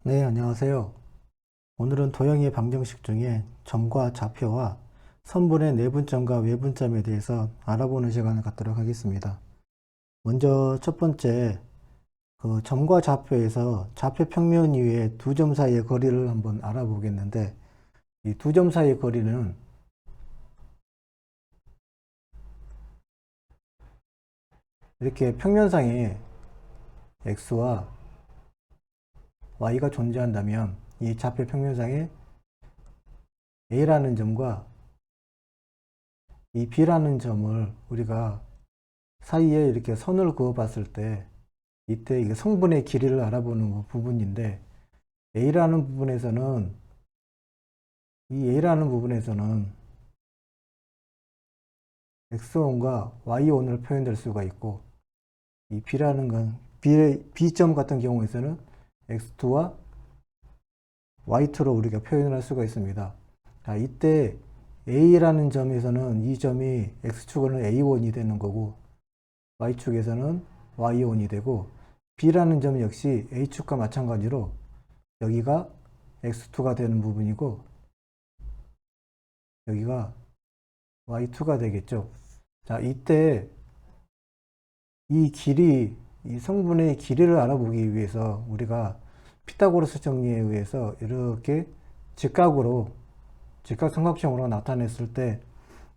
네, 안녕하세요. 오늘은 도형의 방정식 중에 점과 좌표와 선분의 내분점과 외분점에 대해서 알아보는 시간을 갖도록 하겠습니다. 먼저 첫 번째, 점과 좌표에서 좌표 평면 위에 두 점 사이의 거리를 한번 알아보겠는데, 이 두 점 사이의 거리는 이렇게 평면상에 x와 y가 존재한다면 이 좌표 평면상에 a라는 점과 이 b라는 점을 우리가 사이에 이렇게 선을 그어 봤을 때 이때 이게 성분의 길이를 알아보는 부분인데 A라는 부분에서는 X1과 Y1을 표현될 수가 있고 이 B라는 건 B점 같은 경우에서는 X2와 Y2로 우리가 표현을 할 수가 있습니다. 자, 이때 A라는 점에서는 이 점이 X축은 A1이 되는 거고 Y축에서는 Y1이 되고 B라는 점 역시 A축과 마찬가지로 여기가 X2가 되는 부분이고 여기가 Y2가 되겠죠. 자, 이때 이 성분의 길이를 알아보기 위해서 우리가 피타고라스 정리에 의해서 이렇게 직각삼각형으로 나타냈을 때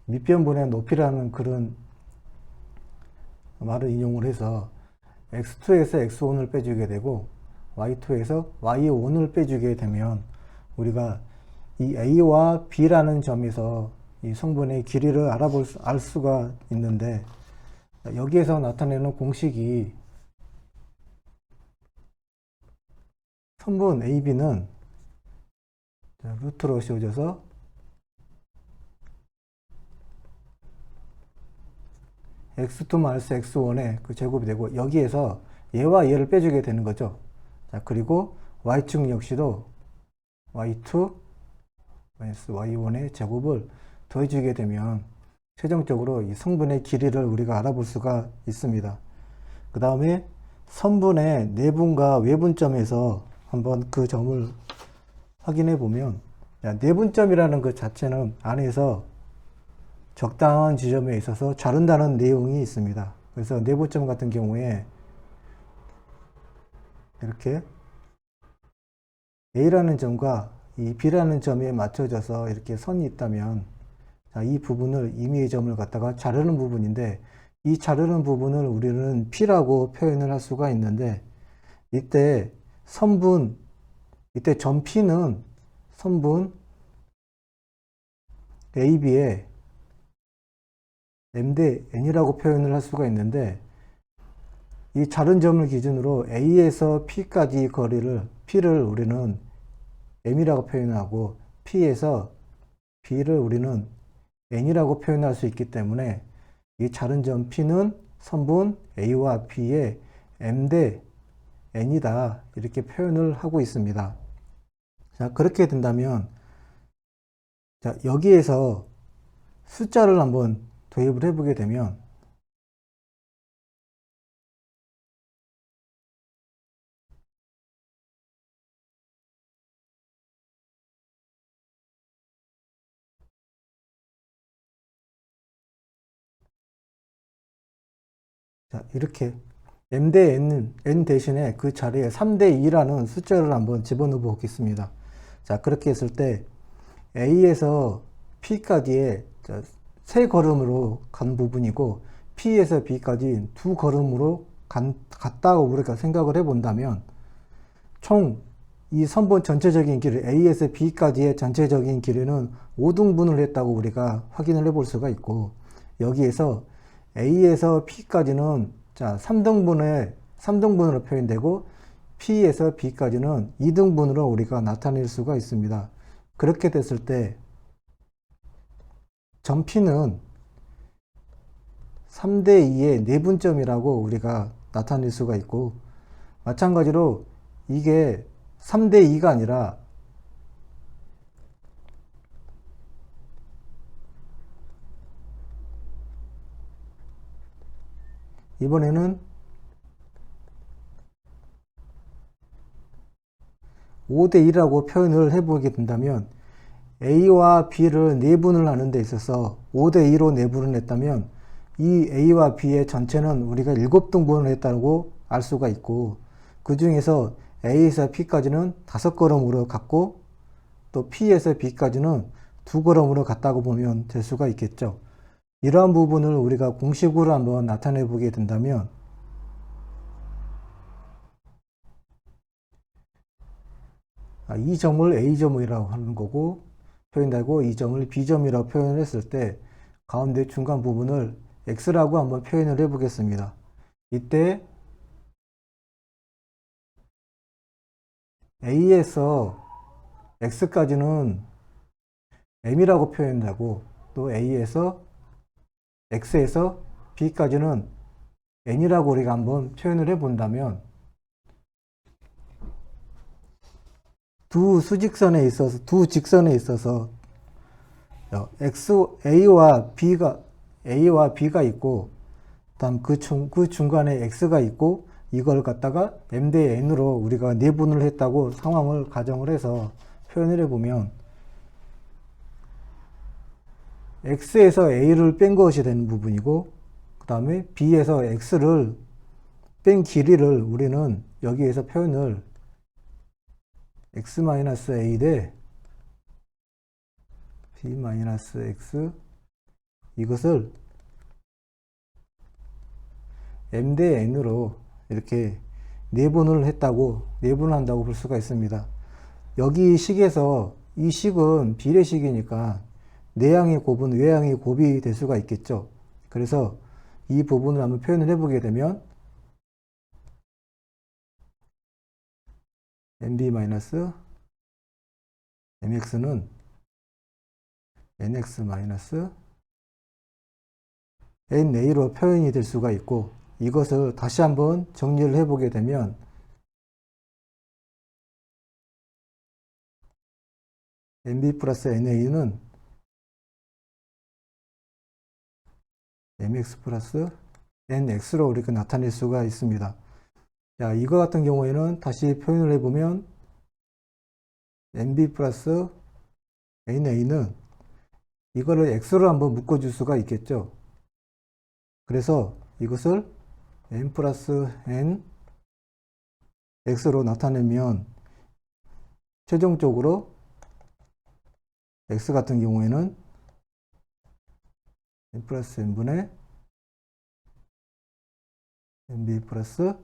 밑변분의 높이라는 그런 말을 인용을 해서 X2에서 X1을 빼주게 되고 Y2에서 Y1을 빼주게 되면 우리가 이 A와 B라는 점에서 이 성분의 길이를 알 수가 있는데 여기에서 나타내는 공식이 선분 AB는 루트로 씌워져서 x2-x1의 그 제곱이 되고 여기에서 얘와 얘를 빼주게 되는 거죠. 자, 그리고 y축 역시도 y2 y1의 제곱을 더해주게 되면 최종적으로 이 성분의 길이를 우리가 알아볼 수가 있습니다. 그 다음에 선분의 내분과 외분점에서 한번 그 점을 확인해 보면 내분점이라는 그 자체는 안에서 적당한 지점에 있어서 자른다는 내용이 있습니다. 그래서 내분점 같은 경우에 이렇게 A라는 점과 이 B라는 점에 맞춰져서 이렇게 선이 있다면 이 부분을 임의의 점을 갖다가 자르는 부분인데 이 자르는 부분을 우리는 P라고 표현을 할 수가 있는데 이때 이때 점 P는 선분 AB의 M 대 N이라고 표현을 할 수가 있는데 이 자른 점을 기준으로 A에서 P까지 거리를 P를 우리는 M이라고 표현하고 P에서 B를 우리는 N이라고 표현할 수 있기 때문에 이 자른 점 P는 선분 A와 B의 M 대 N이다 이렇게 표현을 하고 있습니다. 자, 그렇게 된다면 자, 여기에서 숫자를 한번 도입을 해보게 되면 자, 이렇게 M 대 N 대신에 그 자리에 3 대 2라는 숫자를 한번 집어넣어 보겠습니다. 자, 그렇게 했을 때 A에서 P까지의 세 걸음으로 간 부분이고 P에서 B까지 두 걸음으로 갔다고 우리가 생각을 해본다면 총 이 선분 전체적인 길이 A에서 B까지의 전체적인 길이는 5등분을 했다고 우리가 확인을 해볼 수가 있고 여기에서 A에서 P까지는 자 3등분으로 표현되고 P에서 B까지는 2등분으로 우리가 나타낼 수가 있습니다. 그렇게 됐을 때 점 P는 3대 2의 내분점이라고 우리가 나타낼 수가 있고 마찬가지로 이게 3대 2가 아니라 이번에는 5대1이라고 표현을 해보게 된다면 A와 B를 내분을 하는 데 있어서 5대2로 내분을 했다면 이 A와 B의 전체는 우리가 7등분을 했다고 알 수가 있고, 그 중에서 A에서 P까지는 5걸음으로 갔고 또 P에서 B까지는 2걸음으로 갔다고 보면 될 수가 있겠죠. 이러한 부분을 우리가 공식으로 한번 나타내 보게 된다면 이 점을 A점이라고 하는 거고 표현되고 이 점을 B점이라고 표현을 했을 때 가운데 중간 부분을 X라고 한번 표현을 해 보겠습니다. 이때 A에서 X까지는 M이라고 표현되고 또 A에서 X에서 B까지는 N이라고 우리가 한번 표현을 해 본다면 두 직선에 있어서 A와 B가 있고 다음 그 중간에 X가 있고 이걸 갖다가 M 대 N으로 우리가 내분을 했다고 상황을 가정을 해서 표현을 해보면 X에서 A를 뺀 것이 되는 부분이고 그 다음에 B에서 X를 뺀 길이를 우리는 여기에서 표현을 X-A 대 B-X 이것을 M 대 N으로 이렇게 내분을 한다고 볼 수가 있습니다. 여기 식에서 이 식은 비례식이니까 내양의 곱은 외양의 곱이 될 수가 있겠죠. 그래서 이 부분을 한번 표현을 해보게 되면 MB-MX는 NX-NA로 표현이 될 수가 있고 이것을 다시 한번 정리를 해보게 되면 NB 플러스 NA는 MX 플러스 NX로 이렇게 나타낼 수가 있습니다. 자, 이거 같은 경우에는 다시 표현을 해보면 NB 플러스 NA는 이거를 X로 한번 묶어줄 수가 있겠죠. 그래서 이것을 N 플러스 N X로 나타내면 최종적으로 X 같은 경우에는 N 플러스 N분의 NB 플러스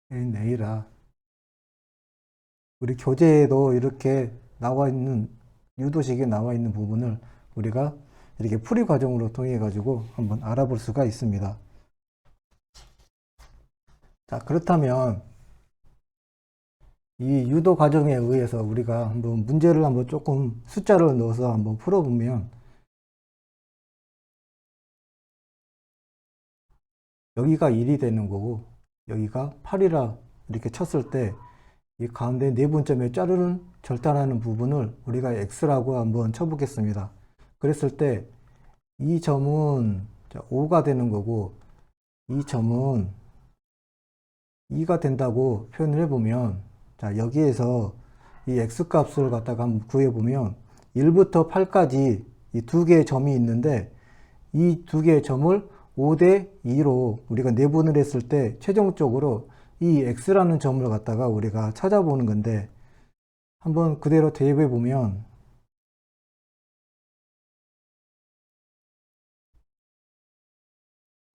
NA라. 우리 교재에도 이렇게 나와 있는 유도식에 나와 있는 부분을 우리가 이렇게 풀이 과정으로 통해 가지고 한번 알아볼 수가 있습니다. 자, 그렇다면 이 유도 과정에 의해서 우리가 한번 문제를 한번 조금 숫자를 넣어서 한번 풀어보면 여기가 1이 되는 거고 여기가 8이라 이렇게 쳤을 때 이 가운데 내분점에 자르는 절단하는 부분을 우리가 X라고 한번 쳐보겠습니다. 그랬을 때 이 점은 5가 되는 거고 이 점은 2가 된다고 표현을 해보면 자, 여기에서 이 X 값을 갖다가 한번 구해보면 1부터 8까지 이 두 개의 점이 있는데 이 두 개의 점을 5대 2로 우리가 내분을 했을 때 최종적으로 이 X라는 점을 갖다가 우리가 찾아보는 건데 한번 그대로 대입해 보면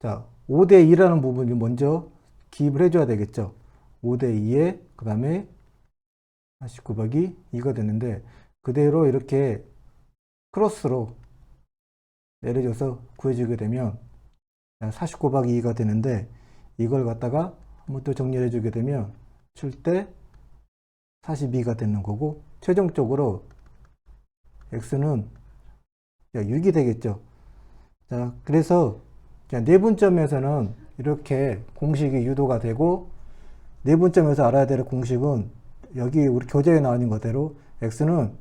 자, 5대 2라는 부분이 먼저 기입을 해줘야 되겠죠. 5대 2에 그 다음에 49 곱하기 2가 되는데 그대로 이렇게 크로스로 내려줘서 구해주게 되면 49 곱하기 2가 되는데 이걸 갖다가 한번 또 정리를 해주게 되면 7대 42가 되는 거고 최종적으로 X는 6이 되겠죠. 자, 그래서 내분점에서는 이렇게 공식이 유도가 되고 내분점에서 알아야 될 공식은 여기 우리 교재에 나와 있는 것대로 X는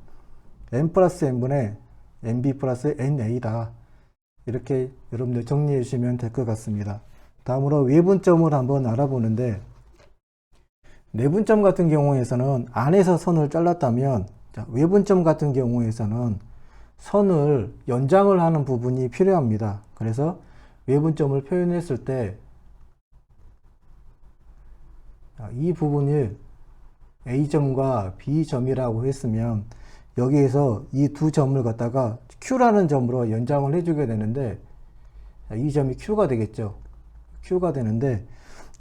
N 플러스 N분의 NB 플러스 NA다. 이렇게 여러분들 정리해 주시면 될 것 같습니다. 다음으로 외분점을 한번 알아보는데 내분점 같은 경우에서는 안에서 선을 잘랐다면, 자, 외분점 같은 경우에서는 선을 연장을 하는 부분이 필요합니다. 그래서 외분점을 표현했을 때 이 부분을 A점과 B점이라고 했으면 여기에서 이 두 점을 갖다가 Q라는 점으로 연장을 해주게 되는데, 이 점이 Q가 되겠죠. Q가 되는데,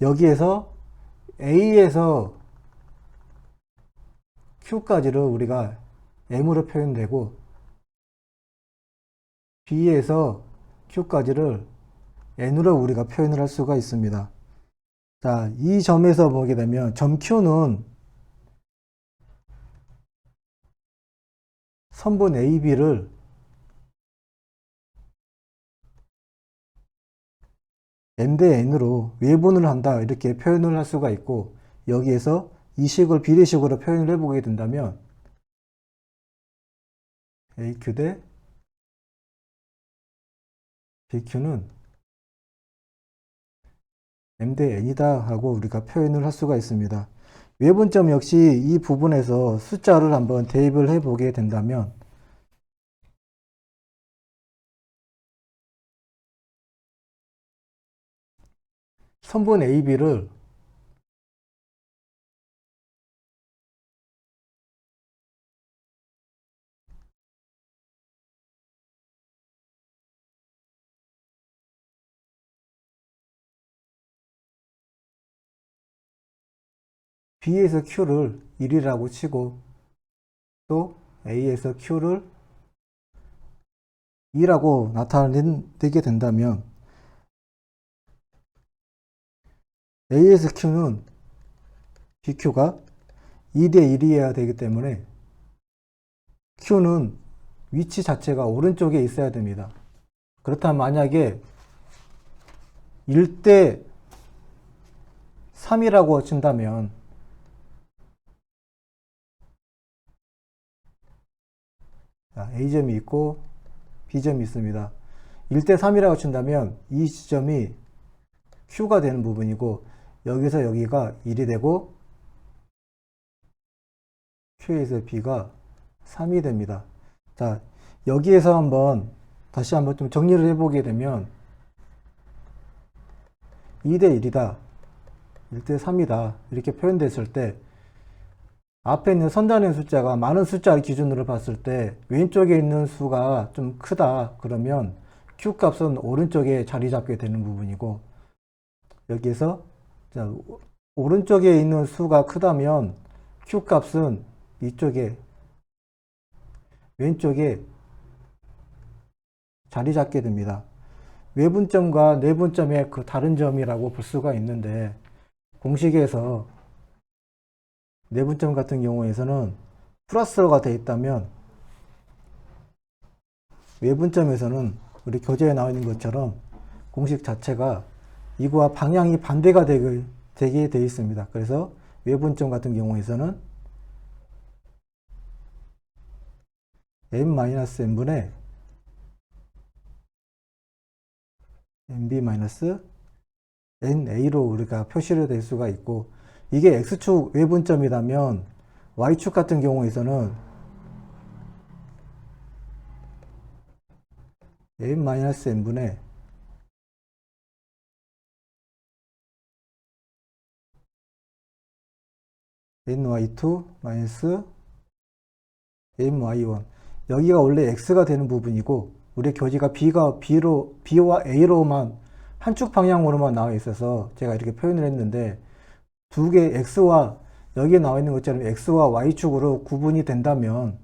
여기에서 A에서 Q까지를 우리가 M으로 표현되고, B에서 Q까지를 N으로 우리가 표현을 할 수가 있습니다. 자, 이 점에서 보게 되면 점 Q는 선분 AB를 M 대 N으로 외분을 한다 이렇게 표현을 할 수가 있고, 여기에서 이 식을 비례식으로 표현을 해보게 된다면 AQ 대 BQ는 M 대 N이다 하고 우리가 표현을 할 수가 있습니다. 외분점 역시 이 부분에서 숫자를 한번 대입을 해 보게 된다면 선분 AB를 B에서 Q를 1이라고 치고 또 A에서 Q를 2라고 나타내게 된다면 A에서 Q는 BQ가 2대 1이어야 되기 때문에 Q는 위치 자체가 오른쪽에 있어야 됩니다. 그렇다면 만약에 1대 3이라고 친다면 A점이 있고 B점이 있습니다. 1대 3이라고 친다면 이 지점이 Q가 되는 부분이고, 여기서 여기가 1이 되고 Q에서 B가 3이 됩니다. 자, 여기에서 다시 한번 좀 정리를 해보게 되면 2대 1이다, 1대 3이다 이렇게 표현됐을 때 앞에 있는 선단의 숫자가 많은 숫자를 기준으로 봤을 때 왼쪽에 있는 수가 좀 크다 그러면 Q 값은 오른쪽에 자리 잡게 되는 부분이고, 여기에서 자, 오른쪽에 있는 수가 크다면 Q 값은 이쪽에 왼쪽에 자리 잡게 됩니다. 외분점과 내분점의 그 다른 점이라고 볼 수가 있는데, 공식에서 내분점 같은 경우에서는 플러스가 되어 있다면 외분점에서는 우리 교재에 나와 있는 것처럼 공식 자체가 이거와 방향이 반대가 되게 되어 있습니다. 그래서 외분점 같은 경우에서는 m-n분의 nb-na로 우리가 표시를 될 수가 있고, 이게 x축 외분점이라면 y축 같은 경우에서는 m-n분의 ny2 my1 여기가 원래 x가 되는 부분이고, 우리 교재가 b와 a로만 한축 방향으로만 나와 있어서 제가 이렇게 표현을 했는데, 두 개 x와 여기에 나와 있는 것처럼 x와 y축으로 구분이 된다면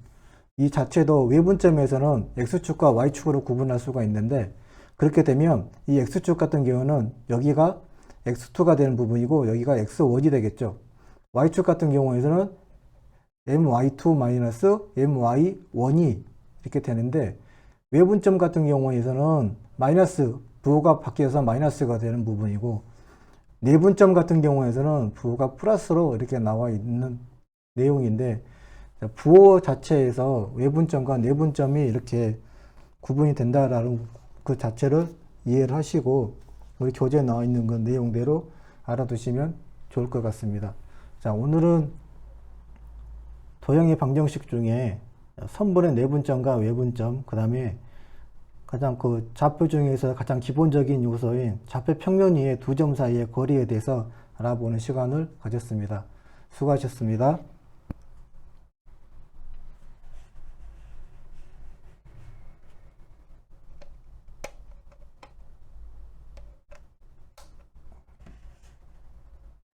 이 자체도 외분점에서는 x축과 y축으로 구분할 수가 있는데, 그렇게 되면 이 x축 같은 경우는 여기가 x2가 되는 부분이고 여기가 x1이 되겠죠. y축 같은 경우에서는 my2-my1이 이렇게 되는데, 외분점 같은 경우에서는 마이너스 부호가 바뀌어서 마이너스가 되는 부분이고, 내분점 같은 경우에서는 부호가 플러스로 이렇게 나와 있는 내용인데, 부호 자체에서 외분점과 내분점이 이렇게 구분이 된다라는 그 자체를 이해를 하시고 우리 교재에 나와 있는 그 내용대로 알아두시면 좋을 것 같습니다. 자, 오늘은 도형의 방정식 중에 선분의 내분점과 외분점, 그 다음에 가장 그 좌표 중에서 가장 기본적인 요소인 좌표 평면 위의 두 점 사이의 거리에 대해서 알아보는 시간을 가졌습니다. 수고하셨습니다.